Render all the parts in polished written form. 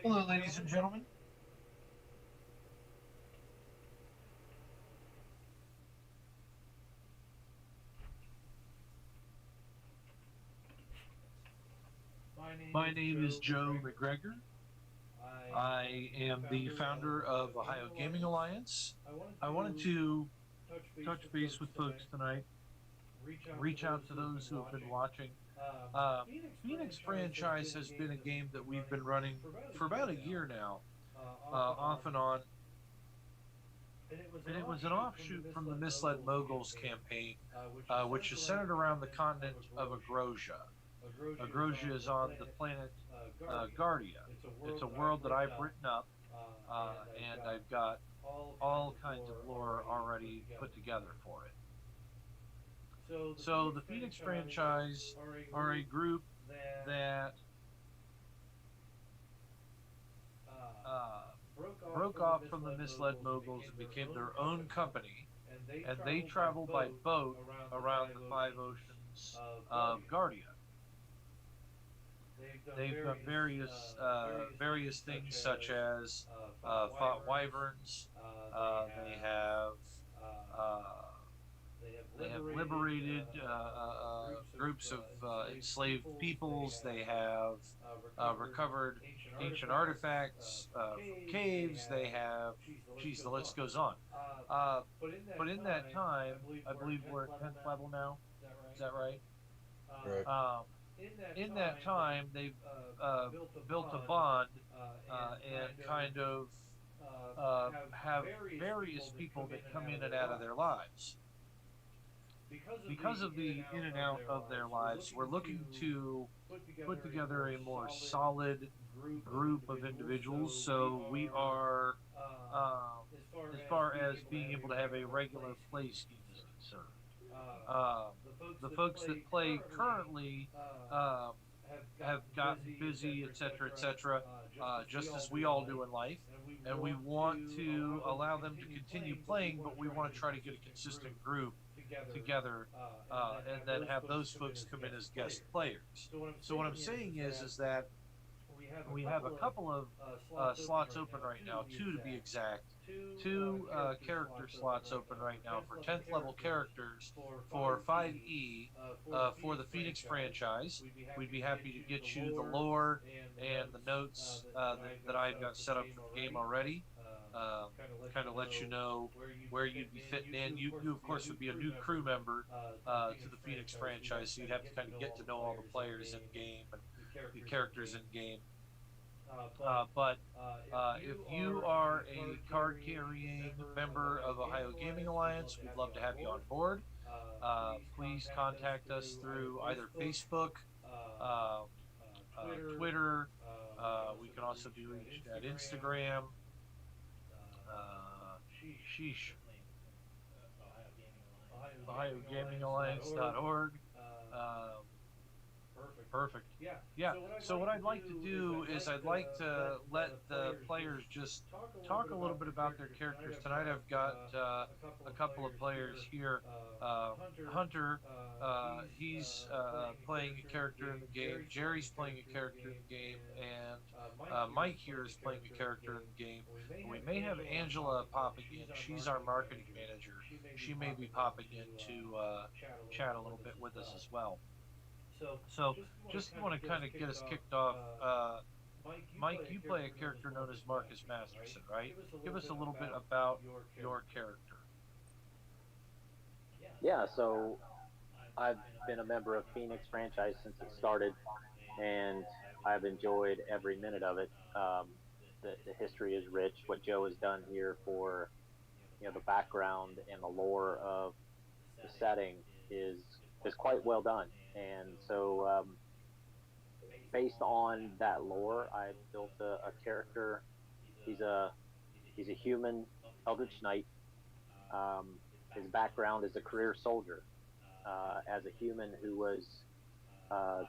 Hello, ladies and gentlemen. My name is Joe McGregor. I am the founder of Ohio Gaming Alliance. I wanted to touch base with folks tonight, reach out to those who have been watching. Phoenix franchise has been a game that we've been running for about a year now, off and on, and it was an offshoot from the Misled Moguls campaign, which is centered around the continent of Agrosia. Agrosia is on the planet Guardia. It's a world that I've written up, and I've got all kinds of lore already put together for it. So the Phoenix franchise are a group that uh, broke off from the Misled Moguls and became their own company, and they travel by boat around the five oceans of Guardia. They've done various things such as fought wyverns. They have uh, liberated groups of enslaved peoples. They have recovered ancient artifacts from caves. They have, geez, the list goes on. But in that time, I believe we're at 10th level now. Is that right? Correct. In that time, they've uh, built a bond and kind of have various people that come in and out of their lives. Because of the in and out of their lives, we're looking to put together a more solid group of individuals. So we are, as far as being able to have a regular play scheme is concerned. Um, the folks that play currently um, have gotten busy, et cetera, just as we all do in life. And we want to allow them to continue playing, but we want to try to get a consistent group together, and then have those folks come in as guest players. So what I'm saying is that we have a couple of slots open right now, two to be exact, two character slots open right now for 10th level characters for 5e for the Phoenix franchise. We'd be happy to get you the lore and the notes that I've got set up for the game already. Um, kind of let you know where you'd be fitting in. You of course would be a new crew member to the Phoenix franchise, so you'd have to kind of get to know all the players in game and the characters in game. But if you are a card carrying member of Ohio Gaming Alliance, we'd love to have you on board. Please contact us through either Facebook, um, Twitter. We can also be reached at Instagram. Sheesh. OhioGamingAlliance.org. Um, Perfect. Yeah. So what I'd like to do is I'd like to let the players just talk a little bit about their characters. Tonight I've got a couple of players here. Uh, Hunter, he's playing a character in the game. Jerry's playing a character in the game, and Mike here is playing a character in the game. And we may have Angela popping in. She's our marketing manager. She may be popping in to chat a little bit with us as well. So, just want to kind of get us kicked off. Mike, you play a character known as Marcus Masterson, right? Give us a little bit about your character. Yeah, so I've been a member of Phoenix franchise since it started, and I've enjoyed every minute of it. The history is rich. What Joe has done here for the background and the lore of the setting is is quite well done. And so, based on that lore, I built a character. He's a he's a human Eldritch Knight. Um, his background is a career soldier, as a human who was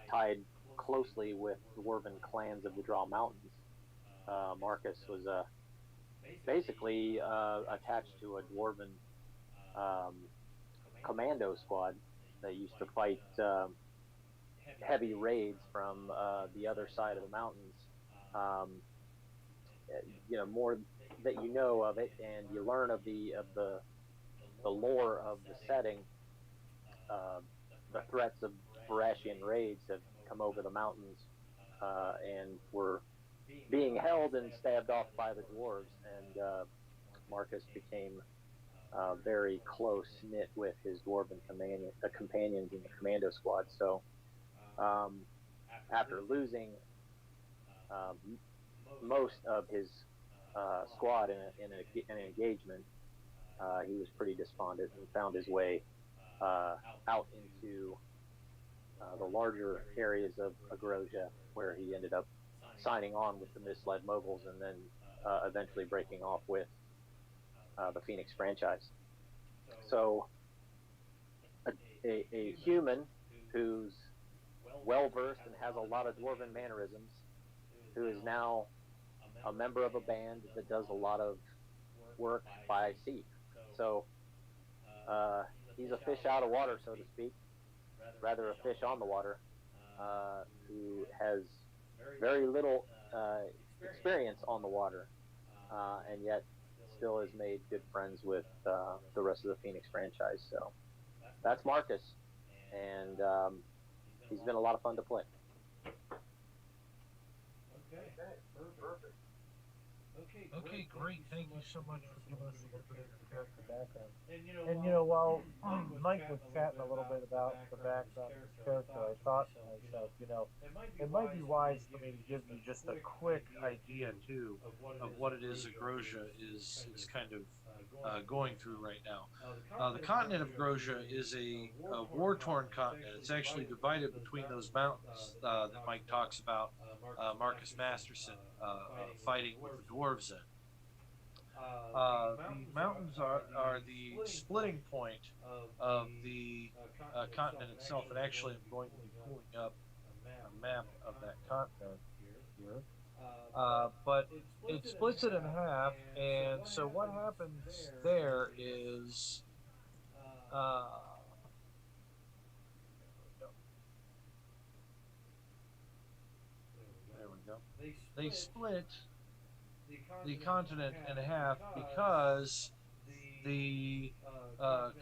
tied closely with dwarven clans of the Draw Mountains. Marcus was basically attached to a dwarven um, commando squad that used to fight heavy raids from the other side of the mountains. Um, more that you know of it, and you learn of the lore of the setting. Uh, the threats of Varashian raids have come over the mountains, and were being held and stabbed off by the dwarves, and Marcus became very close knit with his dwarven companions in the commando squad. So um, after losing um, most of his squad in an engagement, he was pretty despondent and found his way out into the larger areas of Agrosia, where he ended up signing on with the Misled Moguls, and then eventually breaking off with the Phoenix franchise. So a human who's well versed and has a lot of dwarven mannerisms, who is now a member of a band that does a lot of work by sea. So he's a fish out of water, so to speak, rather a fish on the water, who has very little experience on the water, and yet still has made good friends with the rest of the Phoenix franchise. So that's Marcus, and he's been a lot of fun to play. Perfect. Okay, great. Thank you so much for giving us a little bit of the character background. And while Mike was chatting a little bit about the background of his character, I thought to myself, it might be wise for me to give you just a quick Idea too of what it is Agrosia is kind of going through right now. The continent of Agrosia is a war-torn continent. It's actually divided between those mountains that Mike talks about. Marcus Masterson fighting with the dwarves in. The mountains are the splitting point of the continent itself, and actually I'm going to be pulling up a map of that continent here. But it splits it in half, and so what happens there is there we go. They split the continent in half because the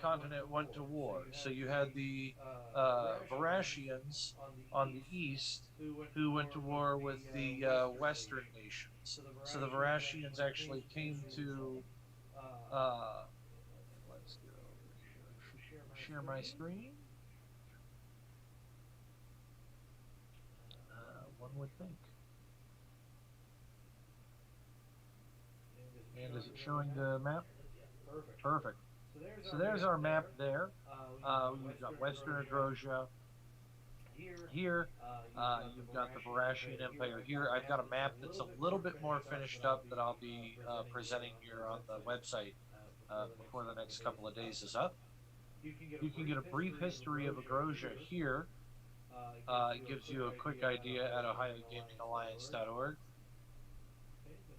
continent went to war. So you had the Varashians on the east who went to war with the western nations. So the Varashians actually came to let's go over here. Share my screen. One would think. And is it showing the map? Perfect. So there's our map there. We've got Western Agrosia here. You've got the Varashian Empire here. I've got a map that's a little bit more finished up that I'll be presenting here on the website before the next couple of days is up. You can get a brief history of Agrosia here. It gives you a quick idea at OhioGamingAlliance.org.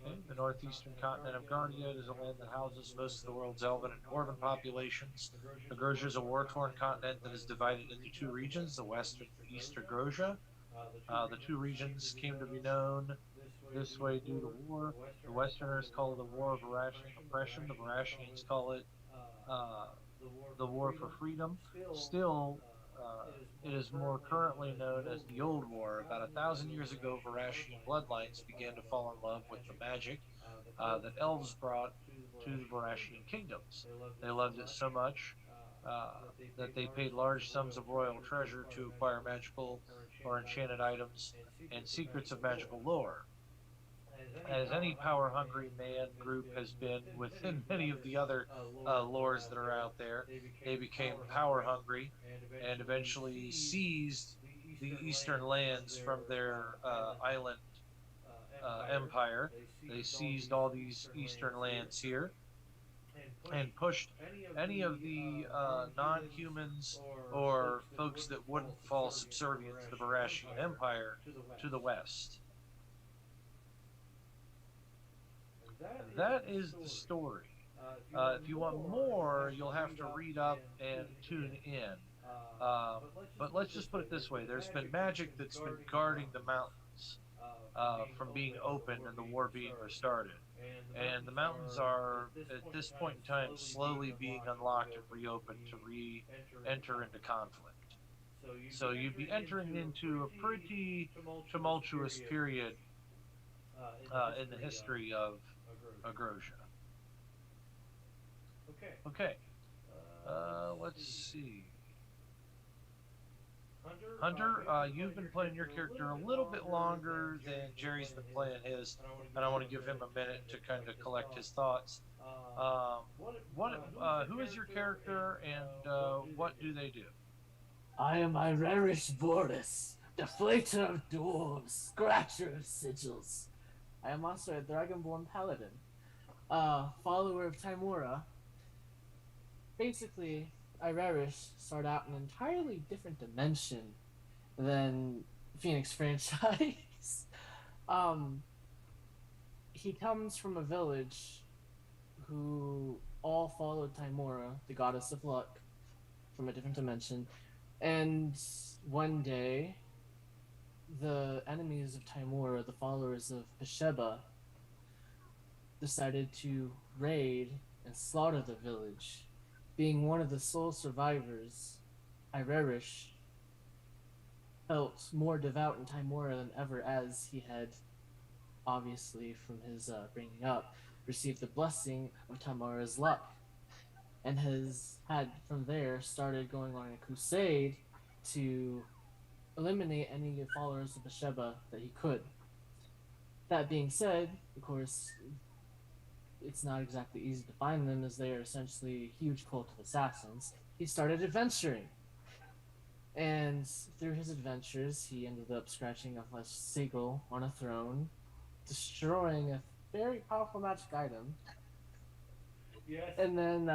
Okay. The northeastern continent of Gardia is a land that houses most of the world's elven and dwarven populations. Agrosia is a war-torn continent that is divided into two regions, the west and the east Agrosia. The two regions came to be known this way due to war. The Westerners call it the War of Varashian Oppression. The Varashians call it the War for Freedom. Still, it is more currently known as the Old War. About 1,000 years ago, Varashian bloodlines began to fall in love with the magic that elves brought to the Varashian kingdoms. They loved it so much that they paid large sums of royal treasure to acquire magical or enchanted items and secrets of magical lore. As any power-hungry man group has been within many of the other lores that are out there, they became power-hungry and eventually seized the eastern lands from their island empire. They seized all these eastern lands here and pushed any of the non-humans or folks that wouldn't fall subservient to the Varashian Empire to the west. And that is the story. If you want more, you'll have to read up and tune in. But let's just put it this way. There's been magic that's been guarding the mountains from being open and the war being restarted. And the mountains are, at this point in time, slowly being unlocked and reopened to re-enter into conflict. So you'd be entering into a pretty tumultuous period in the history of Agrosia. Okay, let's see. Hunter, you've been playing your character a little bit longer than Jerry's been playing his, and I want to give him a minute to kind of collect his thoughts. Who is your character, and what do they do? I am Irerish Boris, deflator of dwarves, scratcher of sigils. I am also a dragonborn paladin, follower of Timora. Basically, Irerish started out in an entirely different dimension than Phoenix franchise. He comes from a village who all followed Timora, the goddess of luck, from a different dimension. And one day, the enemies of Timora, the followers of Pesheba, decided to raid and slaughter the village. Being one of the sole survivors, Irerish felt more devout in Timora than ever, as he had, obviously from his bringing up, received the blessing of Timora's luck, and has had from there started going on a crusade to eliminate any followers of Pesheba that he could. That being said, of course, it's not exactly easy to find them, as they are essentially a huge cult of assassins. He started adventuring, and through his adventures, he ended up scratching off a sigil on a throne, destroying a very powerful magic item, and then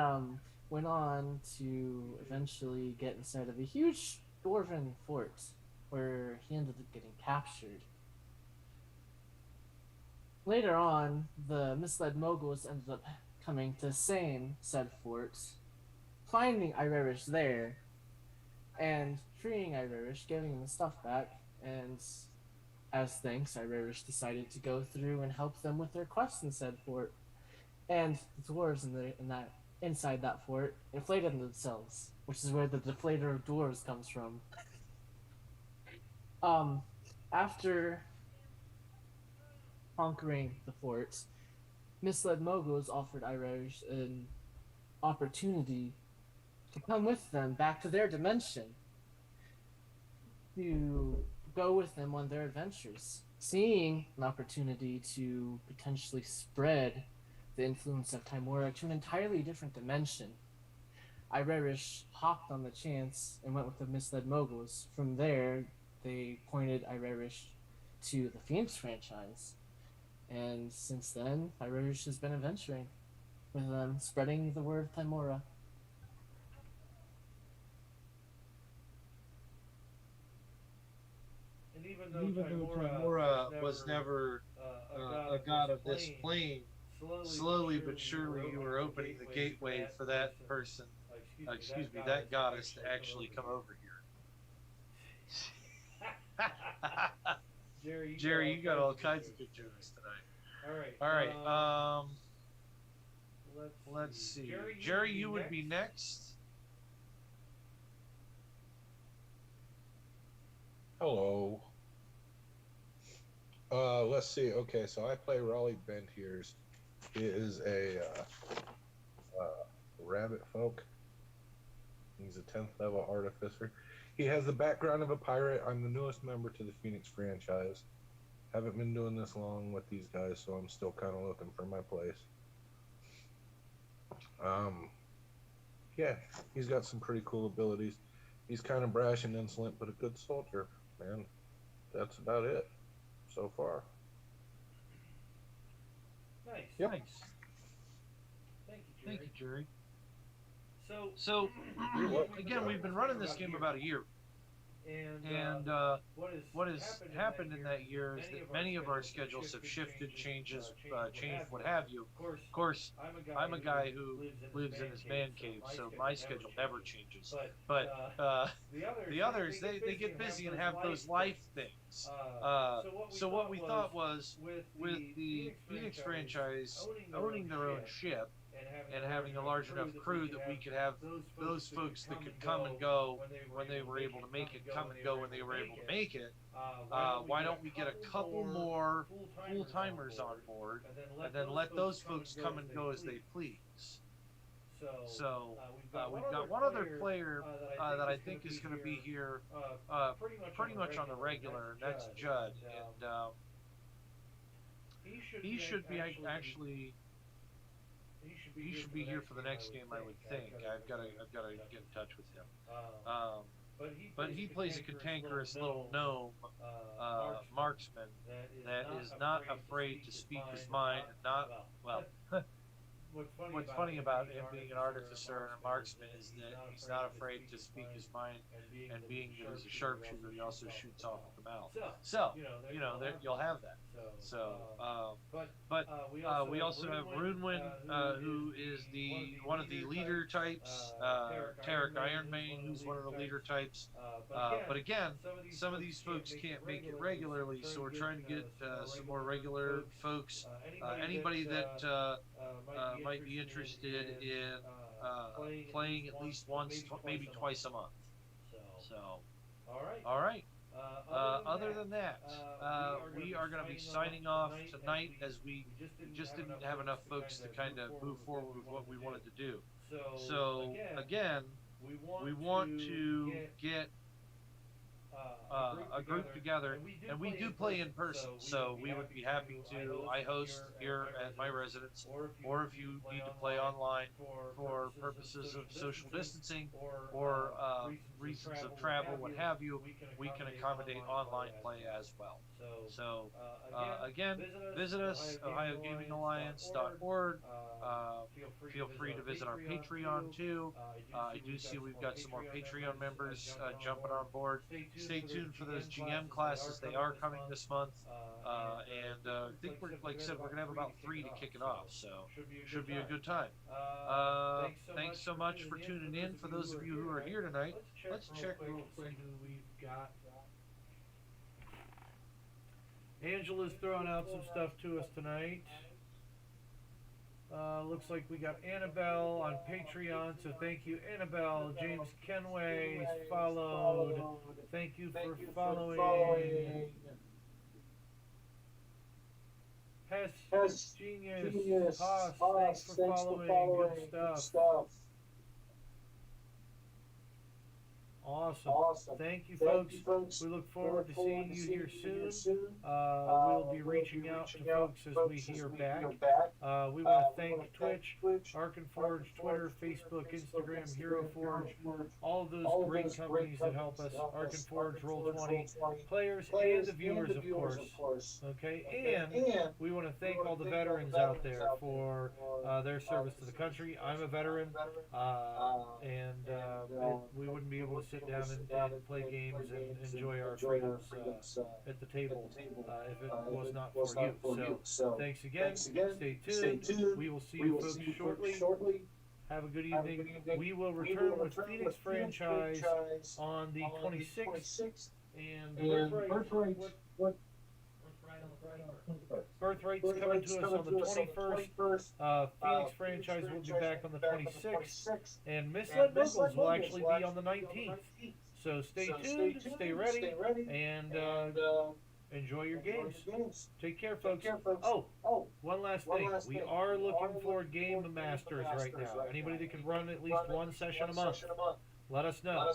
went on to eventually get inside of a huge dwarven fort, where he ended up getting captured. Later on, the misled moguls ended up coming to the same said fort, finding Irerish there, and freeing Irerish, giving him the stuff back, and as thanks, Irerish decided to go through and help them with their quest in said fort. And the dwarves inside that fort inflated themselves, which is where the deflator of dwarves comes from. After conquering the fort, misled moguls offered Irish an opportunity to come with them back to their dimension, to go with them on their adventures, seeing an opportunity to potentially spread the influence of Timora to an entirely different dimension. Irerish hopped on the chance and went with the misled moguls. From there, they pointed Irerish to the Phoenix franchise, and since then, Irerish has been adventuring with them, spreading the word of Timora. And even though Timora was never a god of this plane, slowly but surely you were opening the gateway for that person, that goddess to actually come over here. Jerry, you got all kinds of good jokes tonight. All right. Let's see. Jerry, you would be next. Hello. Let's see. Okay, so I play Raleigh Bentiers. He is a rabbit folk. He's a 10th level artificer. He has the background of a pirate. I'm the newest member to the Phoenix franchise. Haven't been doing this long with these guys, so I'm still kind of looking for my place. Yeah, he's got some pretty cool abilities. He's kind of brash and insolent, but a good soldier, man. That's about it so far. Nice. Yep. Nice. Thank you, Jerry. So again, we've been running this game about a year, And what has happened in that year is that many of our schedules have shifted, changed, what have you. Of course, I'm a guy who lives in his man cave, so my schedule never changes. But the others, they get busy and have those life things. So what we thought was, with the Phoenix franchise owning their own ship and having a large enough crew, that we could have those folks that could come and go when they were able to make it, come and go when they were able to make it. Why don't we get a couple more full timers on board, and then let those folks come and go as they please? So we've got one other player that I think is going to be here pretty much on the regular, and that's Judd. And he should be actually. He should be here for the next game, I would think. I've got to get in touch with him. But he plays a cantankerous little gnome marksman that is not afraid to speak his mind, and not well. What's funny about him being an artificer and a marksman is that he's not afraid to speak his mind, and being that he's a sharpshooter, he also shoots off at the mouth. So you'll have that. So, but we also have Runewin, who is one of the leader types. Tarek Ironmane, who's one of the leader types. But again, some of these folks can't make it regularly, so we're trying to get some more regular folks. Anybody that might be interested in playing at least once, maybe twice a month. So, all right. Other than that, we are going to be signing off tonight, as we just didn't have enough folks to kind of move forward with what we wanted to do. So again, we want to get a group together, and we do play in person, so we would be happy to. I host here at my residence, or if you need to play online for purposes of social distancing or reasons of travel, what have you, we can accommodate online play as well. So again, visit us, OhioGamingAlliance.org. Feel free to visit our Patreon too. I do see we've got some more Patreon members jumping on board. Stay tuned for those GM classes. They are coming this month, and I think like I said, we're gonna have about 3 to kick it off, so should be a good time. Thanks so much for tuning in. For those of you who are here tonight, let's check real quick who we've got. Angela's throwing out some stuff to us tonight. Looks like we got Annabelle on Patreon, so thank you, Annabelle. James Kenway is followed. Thank you for following. Pest Genius, Haas, thanks for following. Good stuff. Awesome. Thank you, folks. We look forward to seeing you here soon. We'll be reaching out to folks as we hear back. We want to thank Twitch, Arkenforge, Twitter, Facebook, Instagram, HeroForge, all of those great companies that help us. Arkenforge, Roll20, players, and the viewers, of course. Okay, and we want to thank all the veterans out there for their service to the country. I'm a veteran, and we wouldn't be able to sit down and play games and enjoy our freedoms at the table if it was not for you. So thanks again. Stay tuned. We will see you folks shortly. Have a good evening. We will return with Phoenix franchise on the 26th, and Birthright's coming to us on the 21st. Phoenix franchise will be back on the 26th, and Misled Moguls will actually be on the 19th. So stay tuned, stay ready, and enjoy your games. Take care, folks. Oh, one last thing. We are looking for game masters right now. Anybody that can run at least one session a month, let us know.